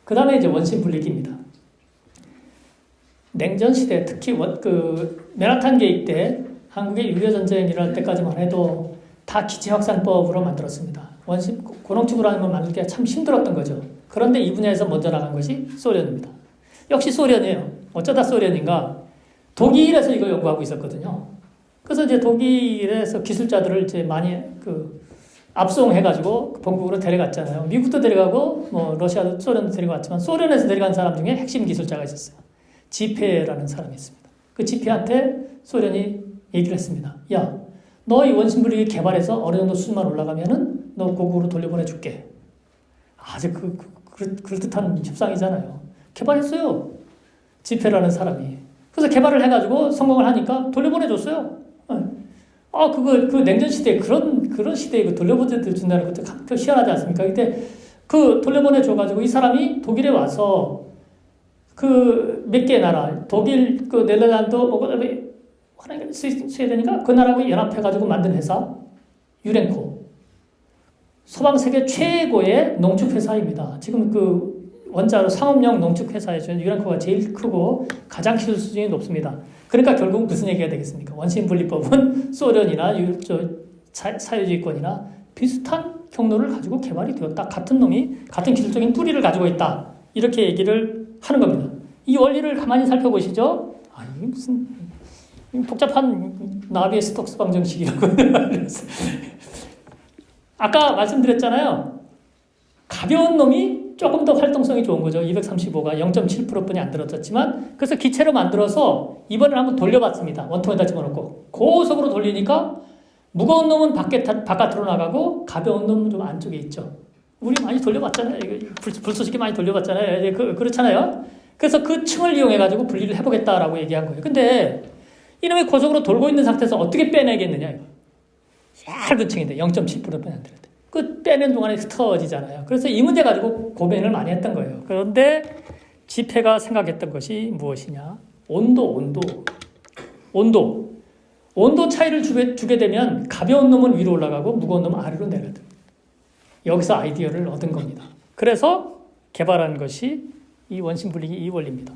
그 다음에 이제 원심 분리기입니다. 냉전 시대, 특히 맨하탄 계획 때 한국의 6.25 전쟁 일어날 때까지만 해도 다 기체 확산법으로 만들었습니다. 원심 고농축으로 하는 걸 만들기가 참 힘들었던 거죠. 그런데 이 분야에서 먼저 나간 것이 소련입니다. 역시 소련이에요. 어쩌다 소련인가? 독일에서 이거 연구하고 있었거든요. 그래서 이제 독일에서 기술자들을 이제 많이 압송해가지고 본국으로 데려갔잖아요. 미국도 데려가고 뭐 러시아도 소련도 데려갔지만 소련에서 데려간 사람 중에 핵심 기술자가 있었어요. 지페라는 사람이 있습니다. 그 지페한테 소련이 얘기를 했습니다. 야, 너 이 원심 분리기 개발해서 어느 정도 수준만 올라가면은 너 고국으로 돌려보내줄게. 아주 그럴듯한 협상이잖아요. 개발했어요. 지페라는 사람이. 그래서 개발을 해가지고 성공을 하니까 돌려보내줬어요. 그 냉전 시대에 그런 시대에 그 돌려보내준다는 것도 그 희한하지 않습니까? 근데 그 돌려보내줘가지고 이 사람이 독일에 와서 그 몇 개 나라, 독일, 그 네덜란드, 그다음에 스웨덴인가? 그 나라하고 연합해가지고 만든 회사, 유렌코. 서방 세계 최고의 농축회사입니다. 지금 그 원자로 상업용 농축회사에서 유렌코가 제일 크고 가장 기술 수준이 높습니다. 그러니까 결국 무슨 얘기가 되겠습니까? 원심분리법은 소련이나 사유주의권이나 비슷한 경로를 가지고 개발이 되었다. 같은 놈이 같은 기술적인 뿌리를 가지고 있다. 이렇게 얘기를 하는 겁니다. 이 원리를 가만히 살펴보시죠. 이게 무슨 복잡한 나비의 스톡스 방정식이라고. 아까 말씀드렸잖아요. 가벼운 놈이 조금 더 활동성이 좋은 거죠. 235가 0.7%뿐이 안 들어졌지만 그래서 기체로 만들어서 이번에 한번 돌려봤습니다. 원통에다 집어넣고 고속으로 돌리니까 무거운 놈은 바깥으로 나가고 가벼운 놈은 좀 안쪽에 있죠. 우리 많이 돌려봤잖아요. 불쏘시개 많이 돌려봤잖아요. 그렇잖아요. 그래서 그 층을 이용해가지고 분리를 해보겠다라고 얘기한 거예요. 근데 이놈이 고속으로 돌고 있는 상태에서 어떻게 빼내겠느냐, 이거. 얇은 층인데 0.7%뿐이 안 들었대. 그 빼는 동안에 흩어지잖아요. 그래서 이 문제 가지고 고민을 많이 했던 거예요. 그런데 지페가 생각했던 것이 무엇이냐? 온도 차이를 주게 되면 가벼운 놈은 위로 올라가고 무거운 놈은 아래로 내려가요. 여기서 아이디어를 얻은 겁니다. 그래서 개발한 것이 이 원심 분리기 이 원리입니다.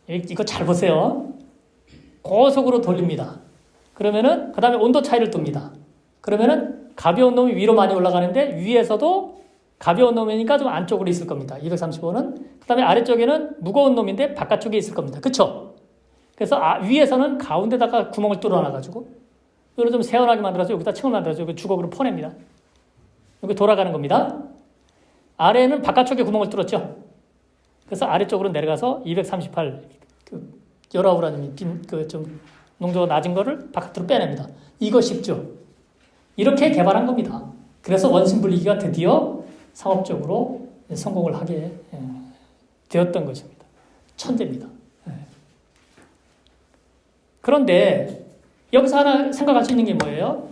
이거 잘 보세요. 고속으로 돌립니다. 그러면은 그 다음에 온도 차이를 둡니다. 그러면은 가벼운 놈이 위로 많이 올라가는데 위에서도 가벼운 놈이니까 좀 안쪽으로 있을 겁니다. 235는. 그 다음에 아래쪽에는 무거운 놈인데 바깥쪽에 있을 겁니다. 그쵸? 그래서 위에서는 가운데다가 구멍을 뚫어놔가지고 이걸 좀 세원하게 만들어서 여기다 층을 만들어서 여기 주걱으로 퍼냅니다. 여기 돌아가는 겁니다. 아래에는 바깥쪽에 구멍을 뚫었죠. 그래서 아래쪽으로 내려가서 238 열아우라늄이 좀 농도가 낮은 거를 바깥으로 빼냅니다. 이거 쉽죠. 이렇게 개발한 겁니다. 그래서 원심 분리기가 드디어 상업적으로 성공을 하게 되었던 것입니다. 천재입니다. 그런데 여기서 하나 생각할 수 있는 게 뭐예요?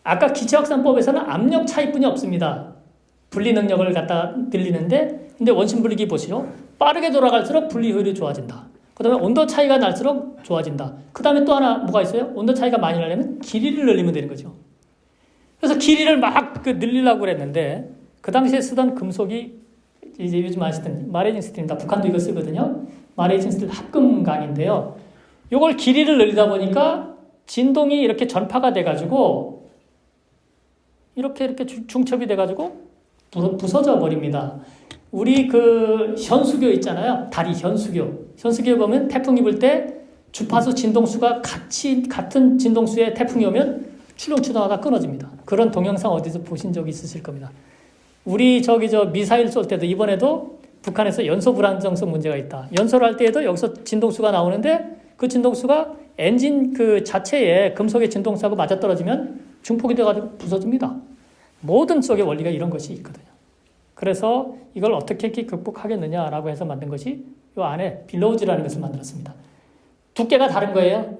아까 기체확산법에서는 압력 차이뿐이 없습니다. 분리 능력을 갖다 늘리는데, 근데 원심 분리기 보시죠. 빠르게 돌아갈수록 분리 효율이 좋아진다. 그 다음에 온도 차이가 날수록 좋아진다. 그 다음에 또 하나 뭐가 있어요? 온도 차이가 많이 나려면 길이를 늘리면 되는 거죠. 그래서 길이를 막 늘리려고 그랬는데, 그 당시에 쓰던 금속이 이제 요즘 아시던 마레진 스틸입니다. 북한도 이거 쓰거든요. 마레진 스틸 합금강인데요. 요걸 길이를 늘리다 보니까 진동이 이렇게 전파가 돼가지고 이렇게 중첩이 돼가지고 부서져 버립니다. 우리 그 현수교 있잖아요. 다리 현수교. 현수교에 보면 태풍이 불 때 주파수 진동수가 같은 진동수에 태풍이 오면 출렁출렁하다 끊어집니다. 그런 동영상 어디서 보신 적 있으실 겁니다. 우리 미사일 쏠 때도 이번에도 북한에서 연소 불안정성 문제가 있다. 연소를 할 때에도 여기서 진동수가 나오는데 그 진동수가 엔진 그 자체에 금속의 진동수하고 맞아떨어지면 중폭이 돼가지고 부서집니다. 모든 쪽의 원리가 이런 것이 있거든요. 그래서 이걸 어떻게 극복하겠느냐라고 해서 만든 것이 이 안에 빌로우즈라는 것을 만들었습니다. 두께가 다른 거예요.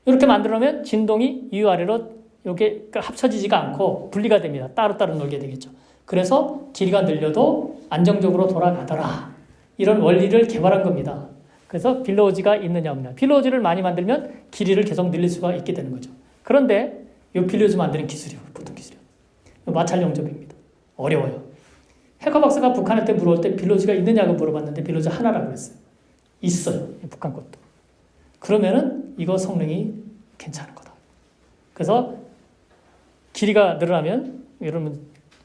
이렇게 만들어놓으면 진동이 위아래로 이게 합쳐지지가 않고 분리가 됩니다. 따로따로 놀게 되겠죠. 그래서 길이가 늘려도 안정적으로 돌아가더라. 이런 원리를 개발한 겁니다. 그래서 빌로우즈가 있느냐 없느냐. 빌로우즈를 많이 만들면 길이를 계속 늘릴 수가 있게 되는 거죠. 그런데 이 빌로우즈 만드는 기술이요. 보통 기술이요. 마찰 용접입니다. 어려워요. 해커 박사가 북한한테 물어볼 때 빌로즈가 있느냐고 물어봤는데 빌로즈 하나라고 그랬어요. 있어요. 북한 것도. 그러면은 이거 성능이 괜찮은 거다. 그래서 길이가 늘어나면 이런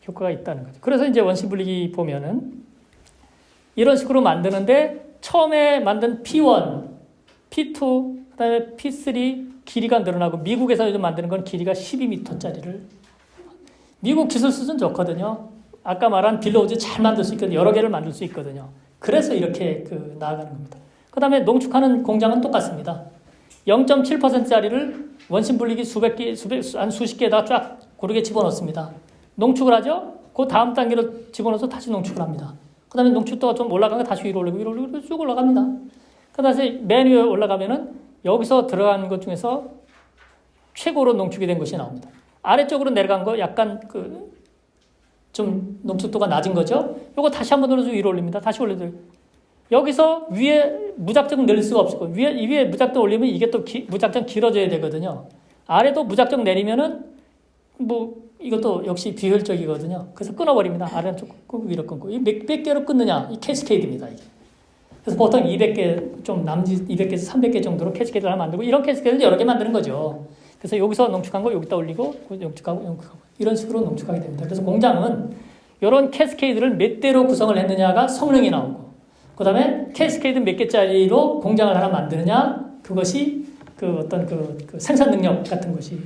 효과가 있다는 거죠. 그래서 이제 원심 분리기 보면은 이런 식으로 만드는데 처음에 만든 P1, P2, 그다음에 P3 길이가 늘어나고 미국에서 요즘 만드는 건 길이가 12m짜리를 미국 기술 수준 좋거든요. 아까 말한 빌로우즈 잘 만들 수 있거든요. 여러 개를 만들 수 있거든요. 그래서 이렇게 나아가는 겁니다. 그 다음에 농축하는 공장은 똑같습니다. 0.7%짜리를 원심 분리기 한 수십 개에다 쫙 고르게 집어넣습니다. 농축을 하죠? 그 다음 단계로 집어넣어서 다시 농축을 합니다. 그 다음에 농축도가 좀 올라가면 다시 위로 올리고 쭉 올라갑니다. 그 다음에 맨 위에 올라가면은 여기서 들어간 것 중에서 최고로 농축이 된 것이 나옵니다. 아래쪽으로 내려간 거 약간 좀 농축도가 낮은 거죠. 요거 다시 한번 눌러서 위로 올립니다. 다시 올려줘요. 여기서 위에 무작정 늘릴 수가 없을 거예요. 위에 무작정 올리면 이게 또 무작정 길어져야 되거든요. 아래도 무작정 내리면은 이것도 역시 비효율적이거든요. 그래서 끊어버립니다. 아래는 좀 끊고 위로 끊고. 이 몇 개로 끊느냐? 이 캐스케이드입니다. 이게. 그래서 보통 200개, 좀 남짓 200개에서 300개 정도로 캐스케이드를 하나 만들고 이런 캐스케이드를 여러 개 만드는 거죠. 그래서 여기서 농축한 거 여기다 올리고 농축하고 이런 식으로 농축하게 됩니다. 그래서 공장은 이런 캐스케이드를 몇 대로 구성을 했느냐가 성능이 나오고 그 다음에 캐스케이드 몇 개짜리로 공장을 하나 만드느냐 그것이 어떤 생산 능력 같은 것이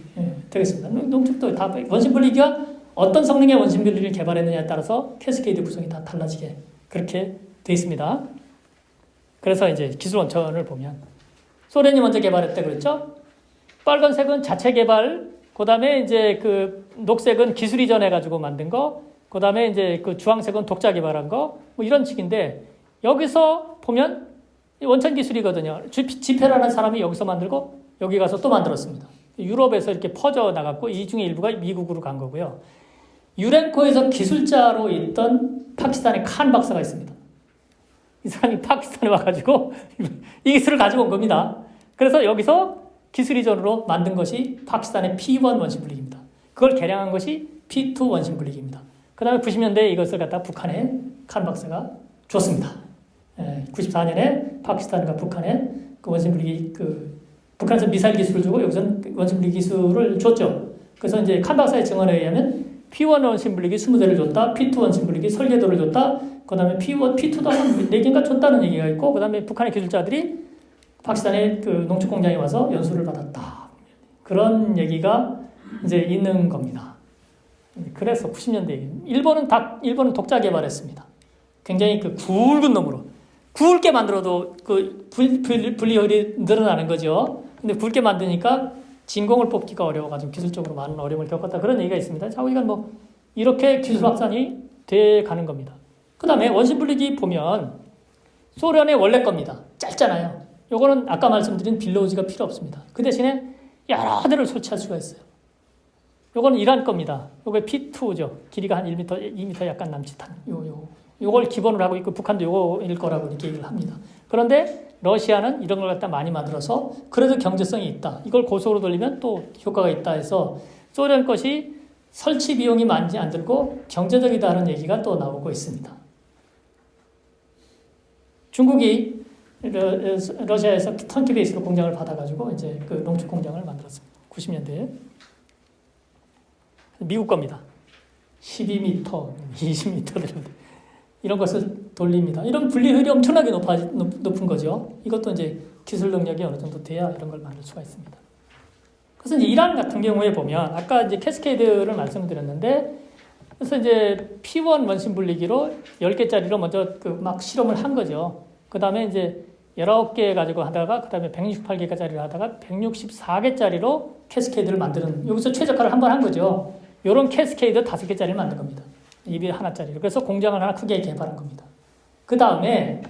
되겠습니다. 농축도 다 원심 분리기가 어떤 성능의 원심 분리기를 개발했느냐에 따라서 캐스케이드 구성이 다 달라지게 그렇게 돼 있습니다. 그래서 이제 기술 원천을 보면 소련이 먼저 개발했다 그랬죠. 빨간색은 자체 개발, 그 다음에 이제 녹색은 기술 이전해가지고 만든 거, 그 다음에 이제 주황색은 독자 개발한 거, 이런 식인데, 여기서 보면 원천 기술이거든요. 지페라는 사람이 여기서 만들고, 여기 가서 또 만들었습니다. 유럽에서 이렇게 퍼져 나갔고, 이 중에 일부가 미국으로 간 거고요. 유렌코에서 기술자로 있던 파키스탄의 칸 박사가 있습니다. 이 사람이 파키스탄에 와가지고, 이 기술을 가지고 온 겁니다. 그래서 여기서 기술 이전으로 만든 것이 파키스탄의 P1 원심 분리기입니다. 그걸 개량한 것이 P2 원심 분리기입니다. 그 다음에 90년대에 이것을 갖다 북한에 칸 박사가 줬습니다. 94년에 파키스탄과 북한에 원심 분리기 북한에서 미사일 기술을 주고 여기서는 원심 분리기 기술을 줬죠. 그래서 이제 칸 박사의 증언에 의하면 P1 원심 분리기 20대를 줬다, P2 원심 분리기 설계도를 줬다, 그 다음에 P1, P2도 한 4개인가 줬다는 얘기가 있고, 그 다음에 북한의 기술자들이 파키스탄의 농축 공장에 와서 연수를 받았다. 그런 얘기가 이제 있는 겁니다. 그래서 90년대 일본은 독자 개발했습니다. 굉장히 굵은 놈으로 굵게 만들어도 분리율이 늘어나는 거죠. 근데 굵게 만드니까 진공을 뽑기가 어려워가지고 기술적으로 많은 어려움을 겪었다. 그런 얘기가 있습니다. 자, 우리가 이렇게 기술 확산이 돼 가는 겁니다. 그 다음에 원심 분리기 보면 소련의 원래 겁니다. 짧잖아요. 요거는 아까 말씀드린 빌로우즈가 필요 없습니다. 그 대신에 여러 대를 설치할 수가 있어요. 요거는 이란 겁니다. 요게 P2죠. 길이가 한 1m, 2m 약간 남짓한 요걸 기본으로 하고 있고 북한도 요거일 거라고 이렇게 얘기를 합니다. 그런데 러시아는 이런 걸 갖다 많이 만들어서 그래도 경제성이 있다. 이걸 고속으로 돌리면 또 효과가 있다 해서 소련 것이 설치 비용이 많이 안 들고 경제적이다는 얘기가 또 나오고 있습니다. 중국이 러시아에서 턴키 베이스로 공장을 받아가지고 이제 농축 공장을 만들었습니다. 90년대에. 미국 겁니다. 12m, 20m 이런 것을 돌립니다. 이런 분리율이 엄청나게 높은 거죠. 이것도 이제 기술 능력이 어느 정도 돼야 이런 걸 만들 수가 있습니다. 그래서 이제 이란 같은 경우에 보면 아까 이제 캐스케이드를 말씀드렸는데 그래서 이제 P1 원심 분리기로 10개짜리로 먼저 막 실험을 한 거죠. 그 다음에 이제 19개 가지고 하다가 그 다음에 168개짜리를 하다가 164개짜리로 캐스케이드를 만드는 여기서 최적화를 한 번 한 거죠. 이런 캐스케이드 5개짜리를 만든 겁니다. 입이 하나짜리로. 그래서 공장을 하나 크게 개발한 겁니다. 그 다음에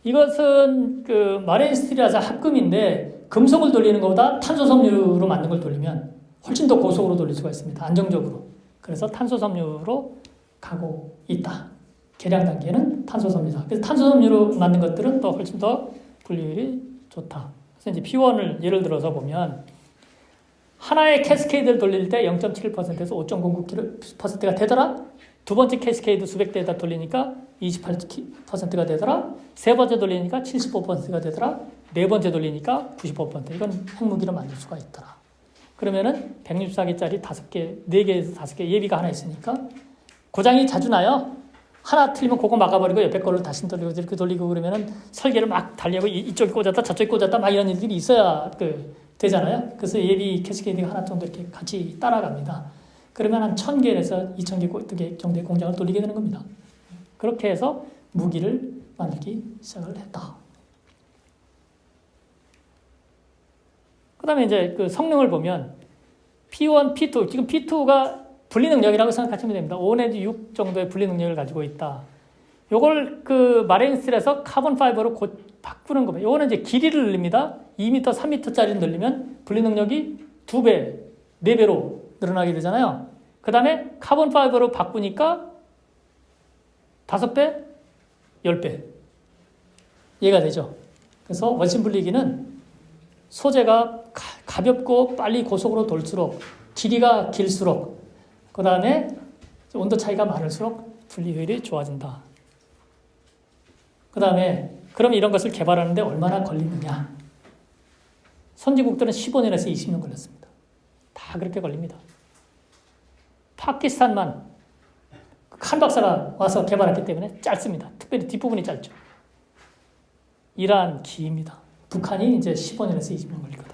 이것은 마레인 스틸이라서 합금인데 금속을 돌리는 것보다 탄소 섬유로 만든 걸 돌리면 훨씬 더 고속으로 돌릴 수가 있습니다. 안정적으로. 그래서 탄소 섬유로 가고 있다. 개량 단계는 탄소 섬유다. 그래서 탄소 섬유로 만든 것들은 또 훨씬 더 분리율이 좋다. 그래서 이제 P1을 예를 들어서 보면 하나의 캐스케이드를 돌릴 때 0.7%에서 5.09%가 되더라. 두 번째 캐스케이드 수백 대에다 돌리니까 28%가 되더라. 세 번째 돌리니까 75%가 되더라. 네 번째 돌리니까 95%. 이건 핵무기로 만들 수가 있더라. 그러면은 164개짜리 5개, 4개에서 5개 예비가 하나 있으니까 고장이 자주 나요. 하나 틀리면 그거 막아버리고 옆에 걸로 다시 돌리고 이렇게 돌리고 그러면은 설계를 막 달리고 이쪽에 꽂았다 저쪽에 꽂았다 막 이런 일들이 있어야 되잖아요. 그래서 예비 캐스케이드가 하나 정도 이렇게 같이 따라갑니다. 그러면 한 1000개에서 2000개 정도의 공장을 돌리게 되는 겁니다. 그렇게 해서 무기를 만들기 시작을 했다. 그 다음에 이제 그 성능을 보면 P1, P2, 지금 P2가 분리 능력이라고 생각하시면 됩니다. 5 내지 6 정도의 분리 능력을 가지고 있다. 요걸 그 마레인스틸에서 카본 파이버로 바꾸는 겁니다. 요거는 이제 길이를 늘립니다. 2m, 3m짜리를 늘리면 분리 능력이 2배, 4배로 늘어나게 되잖아요. 그 다음에 카본 파이버로 바꾸니까 5배, 10배. 이해가 되죠? 그래서 원심 분리기는 소재가 가볍고 빨리 고속으로 돌수록 길이가 길수록 그 다음에 온도 차이가 많을수록 분리 효율이 좋아진다. 그 다음에 그럼 이런 것을 개발하는데 얼마나 걸리느냐. 선진국들은 15년에서 20년 걸렸습니다. 다 그렇게 걸립니다. 파키스탄만 한 박사가 와서 개발했기 때문에 짧습니다. 특별히 뒷부분이 짧죠. 이란, 기입니다. 북한이 이제 15년에서 20년 걸리거든요.